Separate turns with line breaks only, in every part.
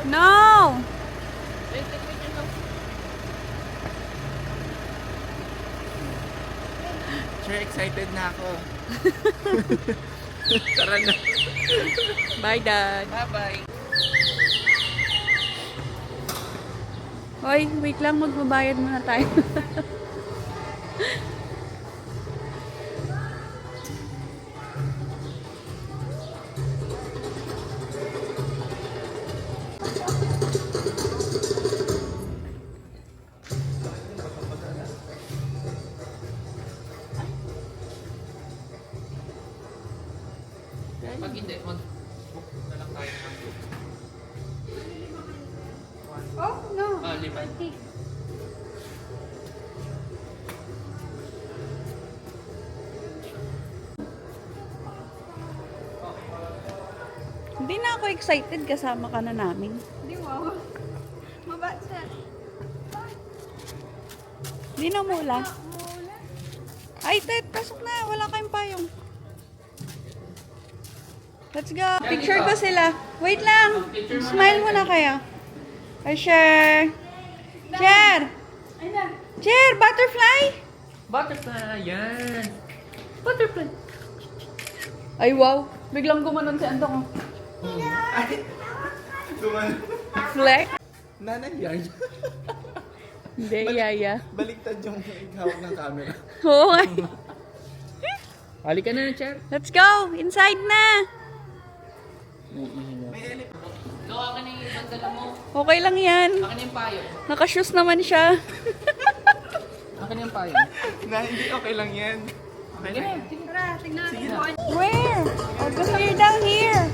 No!
Sure, excited na ako. Tara na.
Bye, Dad.
Bye-bye.
Hoy, wait lang. Magbabayad muna tayo.
Pag hindi, mag-book na lang tayo ng group.
Oh, no.
Ah, 5.
Hindi na ako excited. Kasama ka na namin.
Hindi mo. Maba siya.
Hindi na mula.
Mula.
Ay, Ted, pasok na. Wala kayong payong. Let's go. Picture ko sila. Wait lang. Smile muna kayo. Ay, Cher. Cher!
Ay na.
Cher, butterfly!
Butterfly, yan. Butterfly.
Ay, wow. Biglang gumanon si Antong.
Ay, guman.
Flex.
Nanay yan.
Hindi, yaya.
Baliktad yung hawak ng camera.
Oo nga.
Halika na, chair.
Let's go. Inside na.
May elephant. Go, akin na yung bandala mo.
Okay lang yan.
Akin na yung payo.
Nakashoes naman siya.
Akin na yung payo. Na, hindi okay lang yan. Okay lang yan.
Tara, tignan natin.
Where? I'll go here, down here.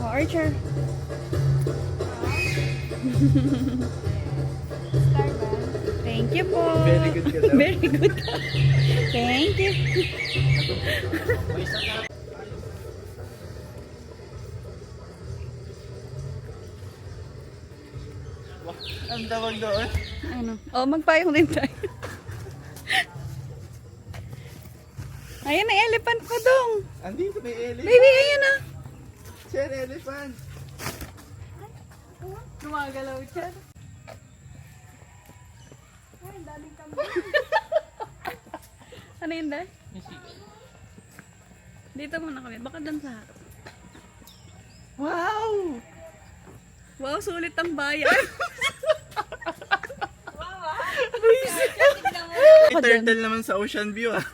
Oh, Archer. Thank you po.
Very good ka daw.
Very good ka. Thank you.
Ang tawag doon?
Ano? Oh, magpayong din tayo. Ayan ang elephant ko dong.
Andito may elephant.
Baby, ayan na.
Chair, elephant.
Gumagalaw siya.
Ay, daming kami.
Ano yun, Day? Dito muna kami. Baka doon sa harap.
Wow!
Wow, sulit ang bayan.
May turtle naman sa ocean view ah.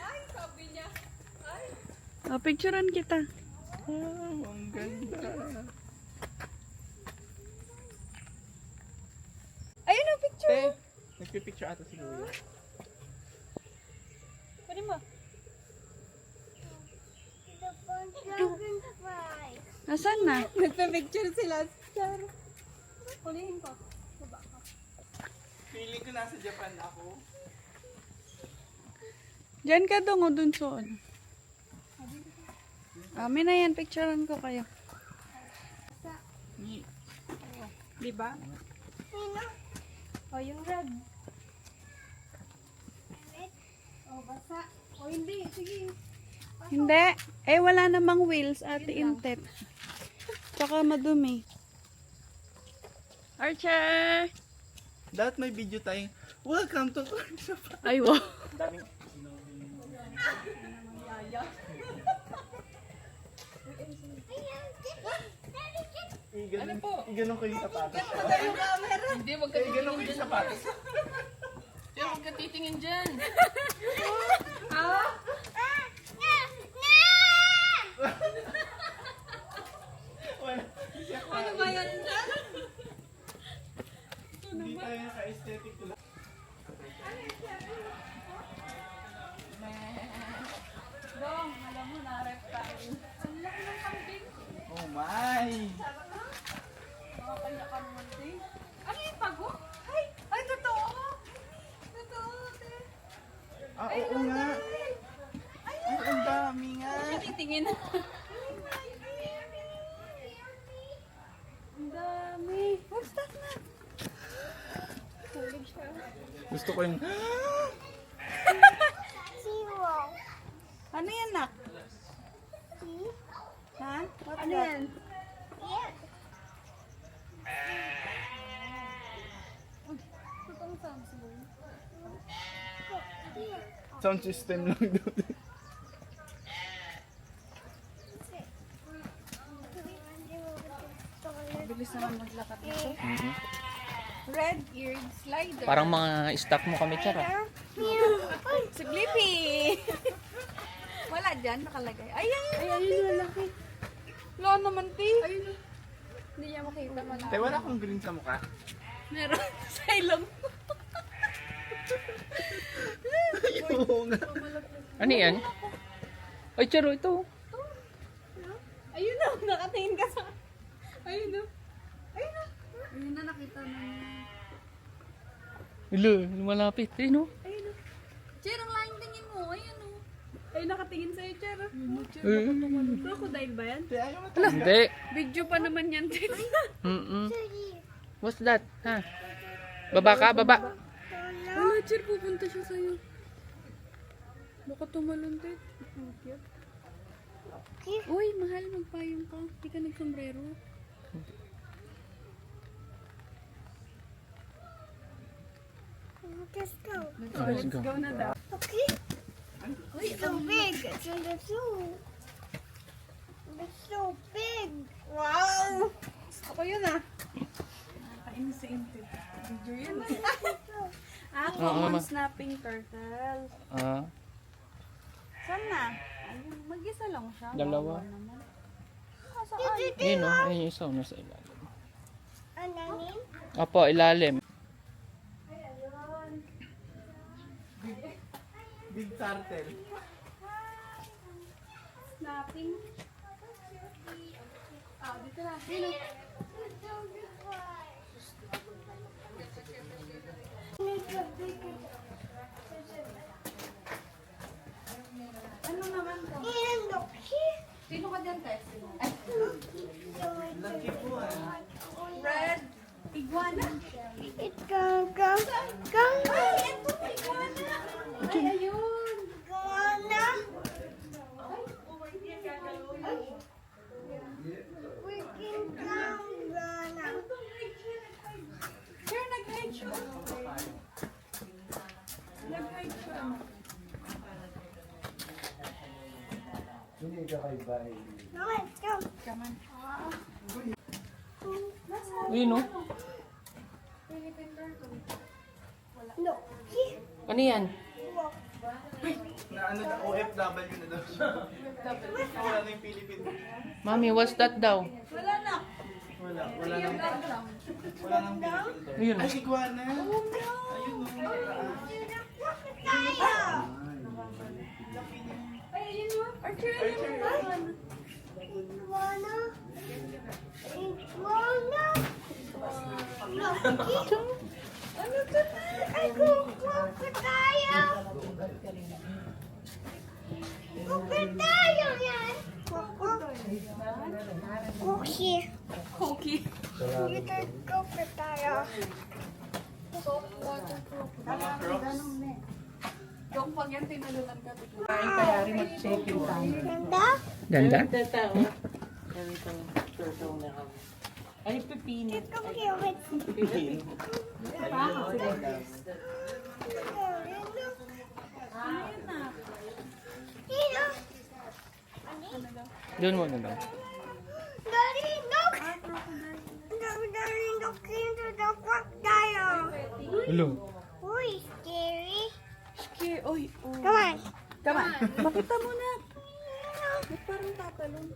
Ay, sabi niya. Ay.
Oh, picturean kita.
Wow, ang ganda.
Ayun ang picture.
Eh, nagpipicture ata si Luya.
Pwede mo. Nasaan na?
Nagpa-picture sila. Char. Ulihin ko. Baba ka.
Feeling ko nasa Japan ako.
Diyan ka dong o dun sa ano. Amin na yan. Picturean ko kayo.
Diba? O, yung red. O, basa. O, hindi. Sige.
Hindi. Eh, wala namang wheels, Ate Intet. Tsaka madumi. Archer!
Dapat may video tayong welcome to Japan.
Ay, wow.
Daming Iganon ko yung sapatos.
Hindi, wag ka
Iganon ko yung sapatos.
Hindi, wag ka titingin dyan.
Wala.
Ano ba yan?
Hindi tayo naka-aesthetic ko lang.
Dong, alam mo, na-rep tayo.
Oh my!
Makakanya ka naman, Ting.
Ano yung pago? Ay! Ay, totoo! Totoo, te.
Ah, oo nga. Ay, ang dami nga.
Titingin. Ang dami. Oh, stop na.
Gusto ko yung...
Ano yan, nak? Ha? Ano yan?
Sound system lang doon.
Bilis naman maglakad nito. Red-eared slider.
Parang mga staff mo kami, Chara.
Si Blippi! Wala dyan, nakalagay. Ay, ayun, lalaki. Wala naman, ti. Ayun. Hindi niya makita man.
Tay, wala akong green sa mukha.
Meron sa ilong.
Oo nga. Ano yan? Ay, Charo, ito.
Ayun na, nakatingin ka sa... Ayun na. Ayun na. Ayun na, nakita na niya.
Hello, lumalapit. Ayun, no?
Ayun na. Cher, ang laking tingin mo. Ayun o. Ayun, nakatingin sa'yo, Cher. Crocodile ba yan?
Hindi.
Video pa naman yan, Cher.
What's that? Ha? Baba ka, baba.
Wala, Cher, pupunta siya sa'yo. Baka tumalon, Cher. Uy, mahal, magpayong ka. Hindi ka nagsombrero.
Let's go.
Let's go.
Go na daw.
Okay. It's so big. It's in the zoo. It's so big.
Wow! Ako yun ah. Nakaka-insane. Video yun ah. Common snapping turtle. Saan na? Ayun, mag-isa lang siya.
Dalawa.
Wawa naman. Saan?
Yun, no? Ayun yung isa, nasa ilalim.
Ananin?
Opo, ilalim. Big turtle.
Snapping. Ah, dito na. Dito. Ano naman to?
And look here.
Sino ka dyan, Tess? Red iguana.
It's go.
Ay, ito, iguana. Ay, ayun.
Iguana. We can go, iguana.
Sir, nag-hide siya. Nag-hide siya.
No, let's go.
Come on.
Ayun, no?
No. Here.
Ano yan?
Na ano na OFW na daw siya. Wala na yung Philippines.
Mami, what's that daw?
Wala na.
Wala nang
lang.
wala nang Philippines.
Ayun.
Ay, iguana. Ayun no.
Ay, ayun mo. Archer, ayun mo.
Iguana. Iguana. No.
Ano to?
I go crocodile. Crocodile yan. Cookie.
Cookie.
Little crocodile.
Yung pag yan tinalunan ka.
Ganda?
Ganda?
Ay, pipino.
Let's go here with Tino.
Doon mo na daw.
Daddy, look. Daddy, look into the crocodile.
Hello.
Uy, scary.
Okay, oy. Oh.
Come on.
Come on. Makita mo na. Ba't parang tatalon?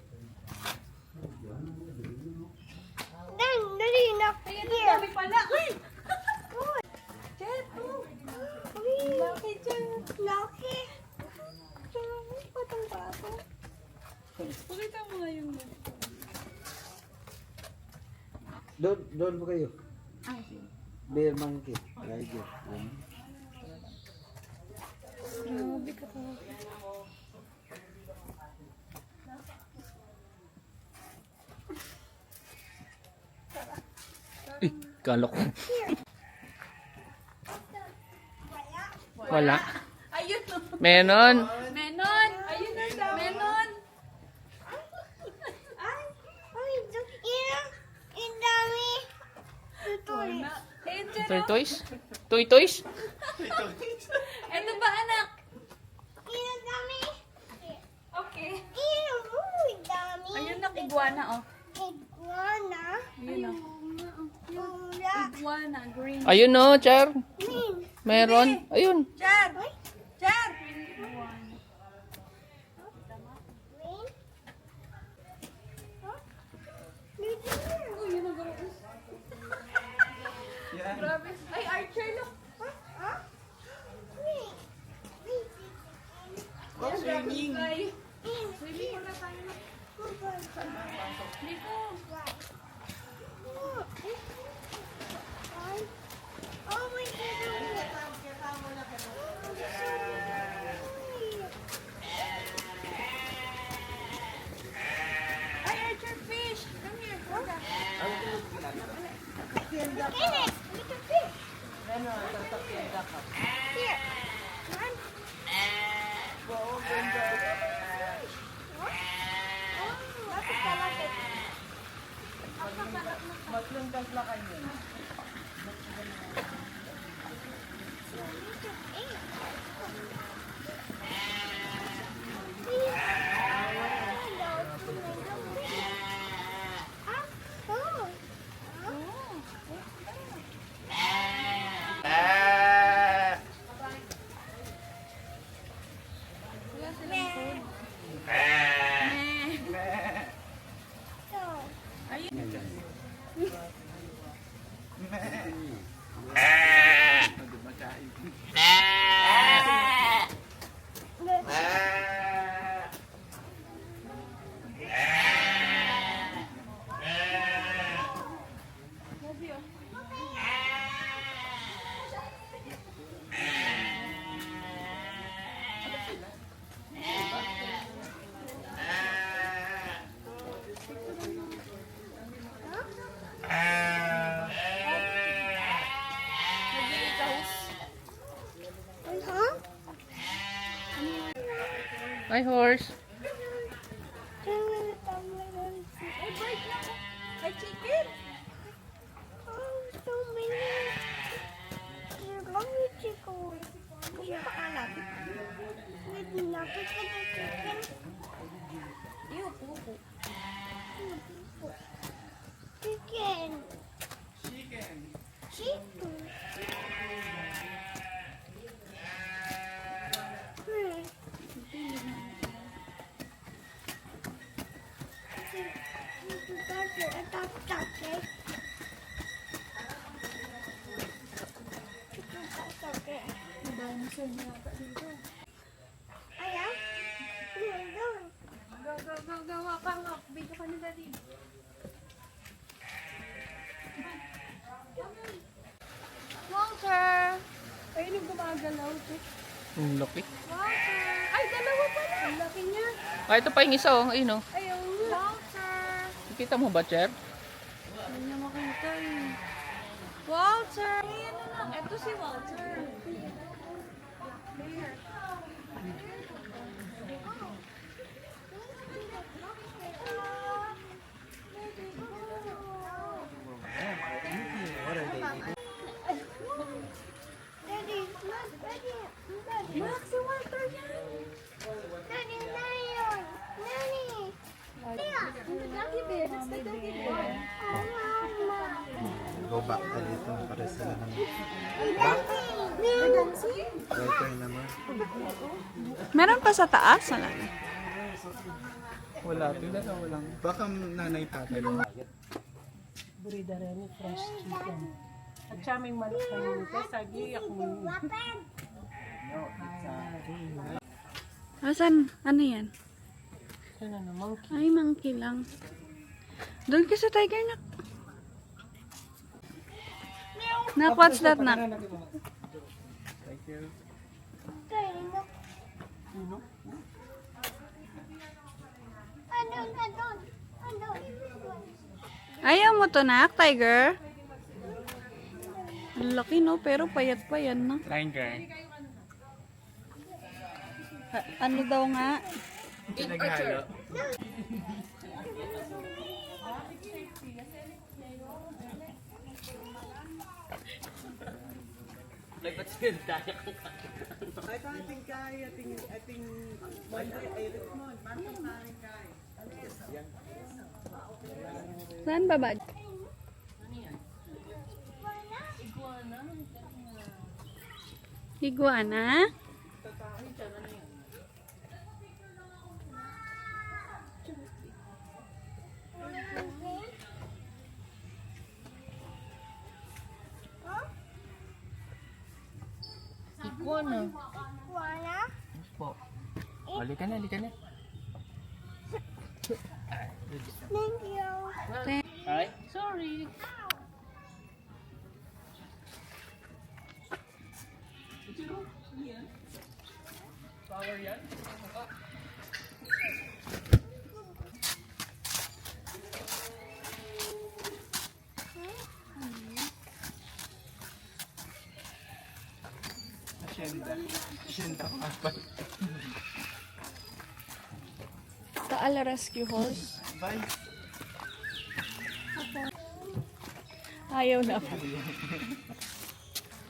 Then, daddy, look
Ayan, ang
here.
dami pala. Uy! Jet, oh. Lucky Jet.
Lucky.
Patang bato. Pakita mo nga yung
Doon po kayo. Bear monkey. Tiger.
grabe ka pa.
Eh, kala ko. Wala.
Ayun no.
Menon.
Menon. Ayun na siya. Menon.
Ang dami. Tutoy.
Angel.
Tortoise? Toy-toys?
Ito ba anak?
Ang dami.
Okay.
Ang dami.
Ayun na, iguana oh.
Iguana.
Ayun oh.
Ula.
Iguana, green.
Ayun no, Char.
Min.
Meron. Ayun.
Char! Char!
Min.
Oh, yun ang gawin. Grabe. Ay, Archer look.
Oh, swimming.
Ay, swimming muna tayo. Dito.
Oh my God.
Ay, Archer fish. Come here.
Kenneth, little fish. Here. One. Oh, lapit ka, lapit.
Ah!
Hi, horse.
Ay, bird na. Ay, chicken. Ew, pupo.
Chicken.
Chicken.
Chicken.
Dinosaur na yata dito.
Ayan.
Go, go, go, go. Hawak. Video ka ni Daddy. Walter! Ayun yung gumagalaw.
Ang laki.
Walter! Ay, dalawa pala! Ang laki niya.
Ah, ito pa yung isa oh. Ayun oh.
Ayun. Walter!
Kita mo ba, Char?
Hindi niya makita eh. Walter! Ayan na lang. Ito si Walter. Here.
Daddy, look, Daddy.
Max, si Walter yan.
Daddy, lion. Daddy.
The doggy bear. That's the doggy bear.
Oh, Mama.
Go back ka dito. Para sila naman.
Dancing?
Welcome naman.
Meron pa sa taas? Wala.
Wala. Tingnan na walang.
Baka nanay tatay lang.
Burida rin, fresh chicken. At siya may manok kayo. Kasi iyak mo.
Asan? Ano yan?
Ano na, monkey.
Ay, monkey lang. Doon ka sa tiger na. Nak, what's that, Nak?
Thank you.
Ayaw mo to, Nak, tiger? Ang laki, no? Pero payat pa yan, no?
Tiger.
Ano daw nga?
Pinaghalo.
Saan ba ba? Iguana?
Iguana.
Iguana?
Po. Halika na, halika na.
Thank you.
Hi.
Sorry.
Asyenda. Asyenda ko nga pala.
Taala rescue horse.
Bye.
Ayaw na po.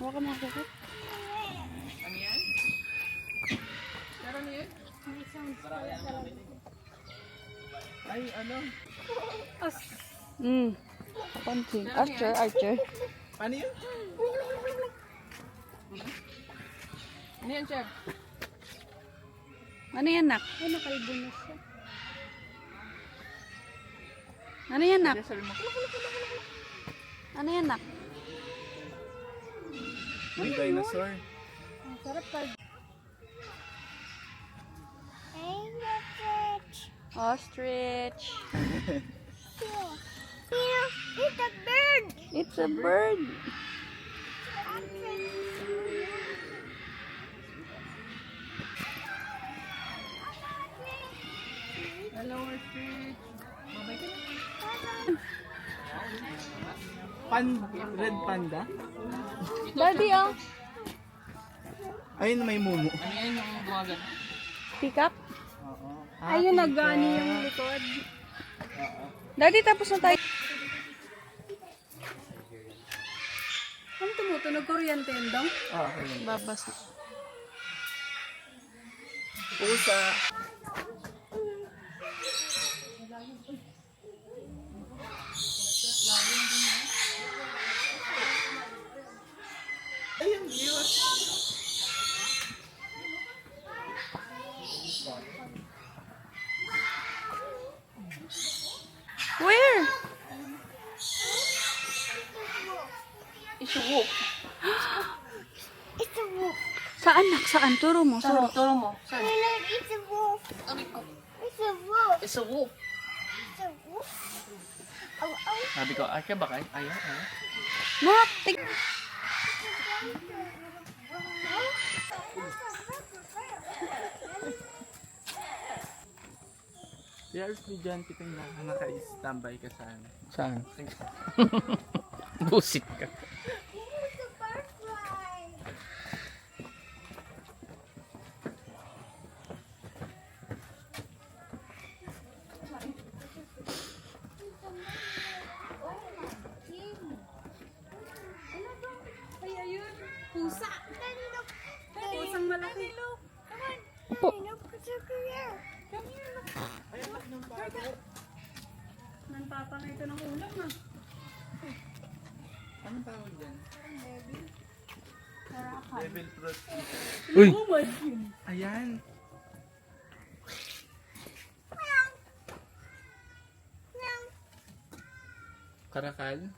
Huwag ka makakit.
Ay, ano?
Konting. Archer, Archer.
Paano yun?
Ano yan, Chef?
Ano yan, nak? Ay, nakalbo na siya. Ano yan, nak? Ano yan, nak?
Uy, dinosaur.
Hey, Rich.
Ostrich.
Here, it's a bird.
It's a bird.
Hello, Ostrich.
Red panda?
Daddy, oh.
Ayun, may mumu.
Ano yan yung gumagan?
Peacock?
Oo.
Ayun, nagani yung likod. Daddy, tapos na tayo. Ano tumutunog? Kuryente yun daw?
Okay.
Babas.
Pusa. Ayun, cute.
Where?
It's a wolf.
It's a wolf.
Saan, nak? Saan? Turo mo.
Turo mo. Saan?
Look, it's a wolf. It's a wolf.
It's a wolf.
It's a wolf. Oh, oh.
Sabi ko, ay ka ba kayo? Ayaw, ayaw.
Nak, tig...
Kaya estudyante ka na naka-standby ka sa ano.
Saan? Busit ka.
It's a butterfly.
Ay, ayun. Pusa.
Daddy, look.
Pusang malaki.
Come on.
Opo.
Daddy, look. It's over here. Come here, look.
Nanpapangay ito ng ulam, ah.
Anong tawag dyan? Devil fruit.
Uy!
Ayan. Karakal.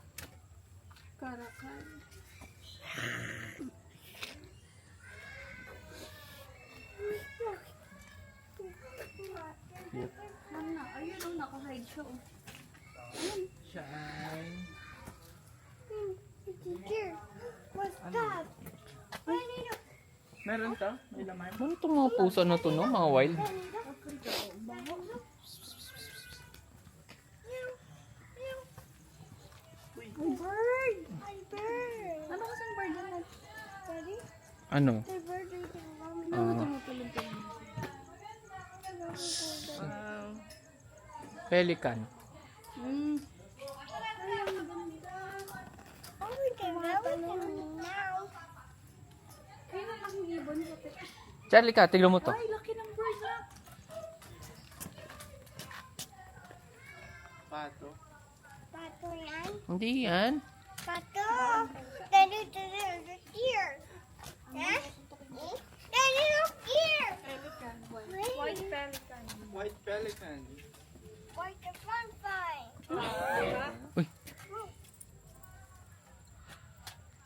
Karakal. Mana? Ayun, oh, naka-hide siya, oh.
Siya ay...
It's here. What's that? I need a...
Meron to? May laman?
Ano itong mga pusa na to, no? Mga wild?
Bird! My bird!
Ano kasing bird yan?
Daddy,
Ano?
the bird is around me.
Ano tumutulog ka?
Pelican.
Hmm.
Oh, we can go now.
Kaya na lang ibon sa tek.
Charlie ka, tignan mo to.
Ay, laki ng bird na.
Pato.
Pato yan.
Hindi yan.
Pato. Daddy, look here. Huh? Daddy, look here.
Pelican.
Wait.
White pelican.
White pelican.
Where's the fun fight?
Uy,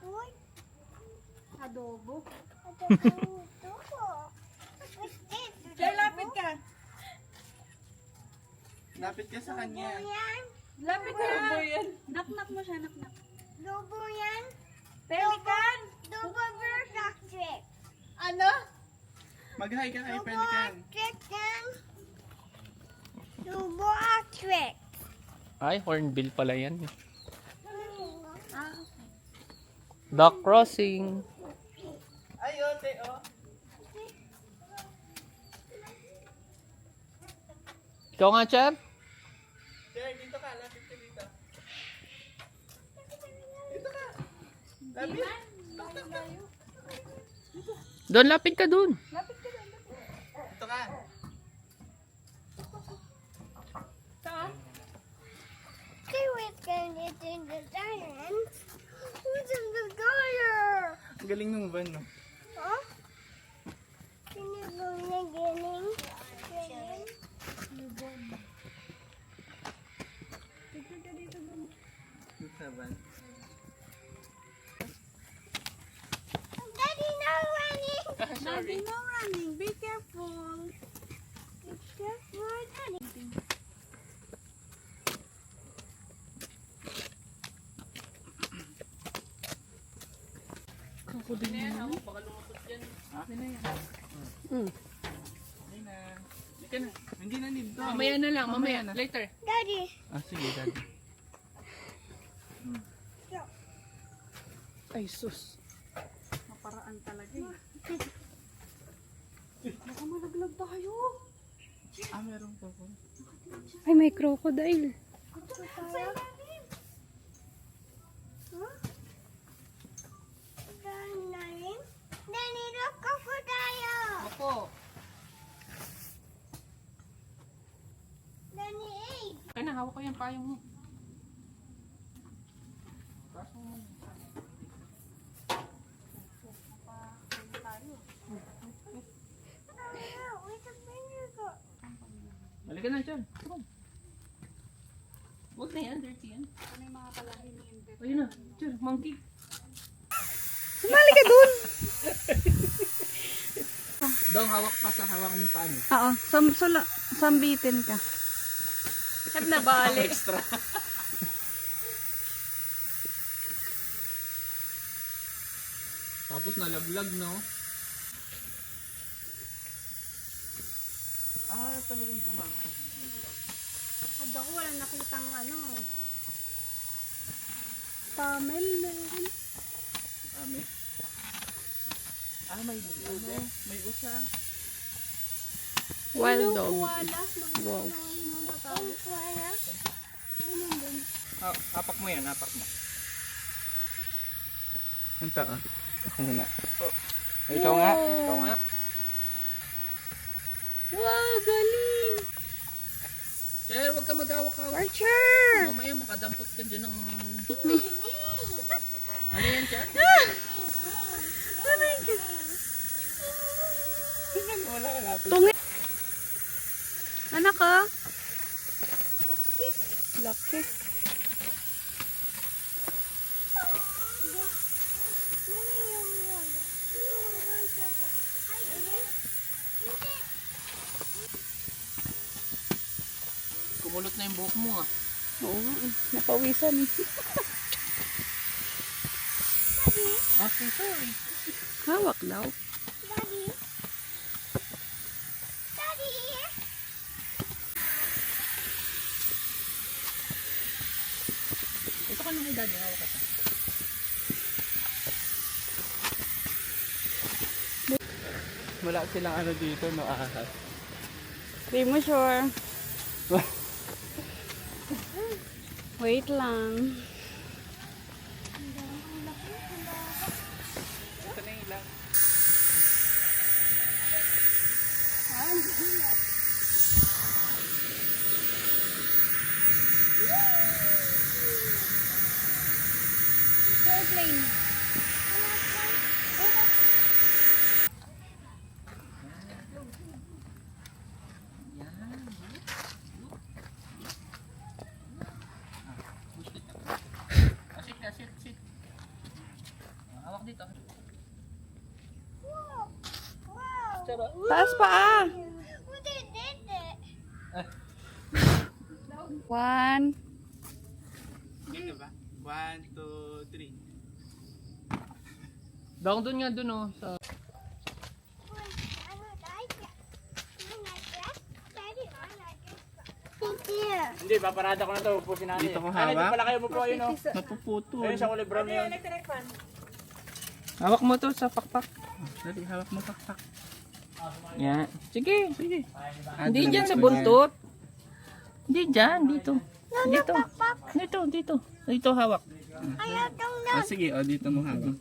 What?
Adobo.
What's this?
Jay, lapit ka.
Lapit ka sa kanya.
Lobo yan?
Lapit ka. Knock-knock mo siya, knock-knock.
Lobo yan?
Pelican.
Lobo bird trick.
Ano?
Mag-hi ka kay
Lobo
pelican.
trick yan. Lobo trick.
ay, hornbill pala yan.
Ah,
Duck crossing.
Ay, ote, oh.
Ikaw nga, Char?
Cher, dito ka. Lapit ka dito. Dito ka. Lapit.
Doon, lapit ka doon.
Dito ka.
Saan?
see what's going in the giant. Who's in the fire?
Ang galing ng van, no?
Huh? Can you go beginning?
Dito sa van.
Daddy, no running!
Daddy, no running. Be careful.
Be careful, Daddy.
Hindi na. Hindi ka na. Hindi na need.
Mamaya na lang, mamaya na. Later.
Daddy.
Ah, sige, daddy.
Ay, sus.
Maparaan talaga eh. Baka malaglag tayo.
Ah, meron pa po.
Ay, may crocodile.
Daddy, look ako tayo!
Ako.
Daddy, hey!
Kaya na, hawak ko yung payong mo.
Where's the finger go?
Balik ka na, Char. Come on. Huwag na yan, dirty yan.
Ano yung mga palahin ni Ente?
Ayun na, Char, monkey.
Sumali ka dun!
Daw, hawak pa sa hawak mo yung paa niyo.
Oo, sambitin ka. Saan nabalik?
Extra. Tapos nalaglag, no?
Ah, talagang gumamit.
Ada ko walang nakitang ano. Camel meron.
Ame. Ah, may ano, may usa.
Wild dog.
Wala.
Wow.
Wala.
Hapak mo yan, hapak mo.
Anta, ah. Ako muna.
Ikaw nga. Ikaw nga.
Wow, galing!
Char, huwag ka mag-awak-awak.
Archer!
Mamaya makadampot ka dyan ng... Ano yan, Char?
Wala, lapit.
Tungit! Anak ka? Laki.
Kumulot na yung buhok mo, ah.
Oo nga eh. Napawisan eh.
Okay, sorry.
Hawak daw.
Daddy. Daddy.
Ito ka na kay daddy, hawak ka.
Wala silang ano dito, no, ahas.
Di mo sure. Wait lang.
Ito na yung ilang.
Airplane.
Sit ka, sit. Hawak dito.
Taas pa ah.
What they did it?
One.
Dito ba? 1, 2, 3.
Dong doon nga doon oh. Sa...
Hindi, paparada ko na to. Upusin natin. Dito ko hawak. Dito pala kayo upo yun, oh. Napuputol. Ayun sa kulay brown na yun.
Hawak mo to sa pakpak.
Dali, hawak mo pakpak.
Yan. Sige. Hindi dyan sa buntot. Hindi dyan, dito. Dito hawak.
Ayaw daw na.
Sige, dito mo hawak.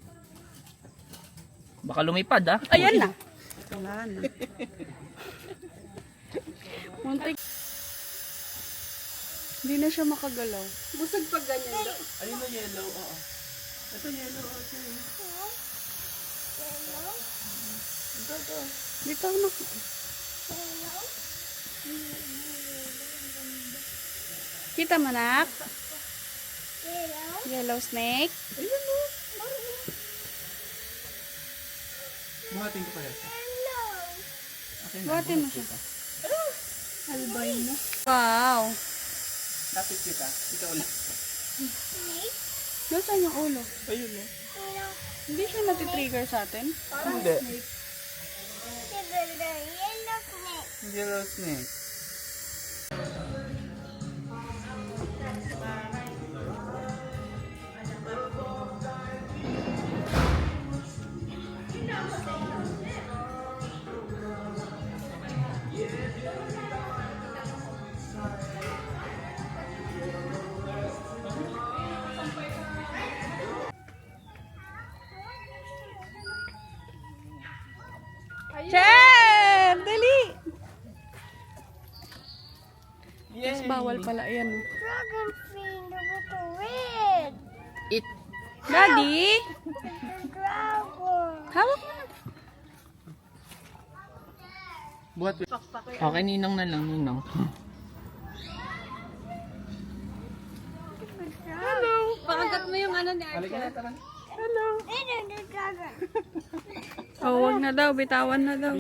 Baka lumipad ah.
Ayan na. Wala na. Muntik. Hindi na siya makagalaw. Busog pag ganyan daw.
Ayun na yellow, oo. Ito yellow,
Dito na. Kita mo nak? Yellow snake.
Buhatin ko kaya siya.
Buhatin mo siya. Albino. Wow.
Lapit kita. Ikaw lang.
Nasaan yung ulo?
Ayun, no?
Hindi siya natitrigger sa atin.
Hindi.
Yellow snake.
Yellow snake.
Chen! Dali!
Yes.
Bawal pala. Ayan. Oh.
Dragon finger with the red.
It.
Daddy!
Dragon.
Hawak mo na.
Buhat.
Okay, ninang na lang, ninang.
Pakagat mo yung ano ni
Halika na, tara.
Dragon.
Oh, wag na daw. Bitawan na daw.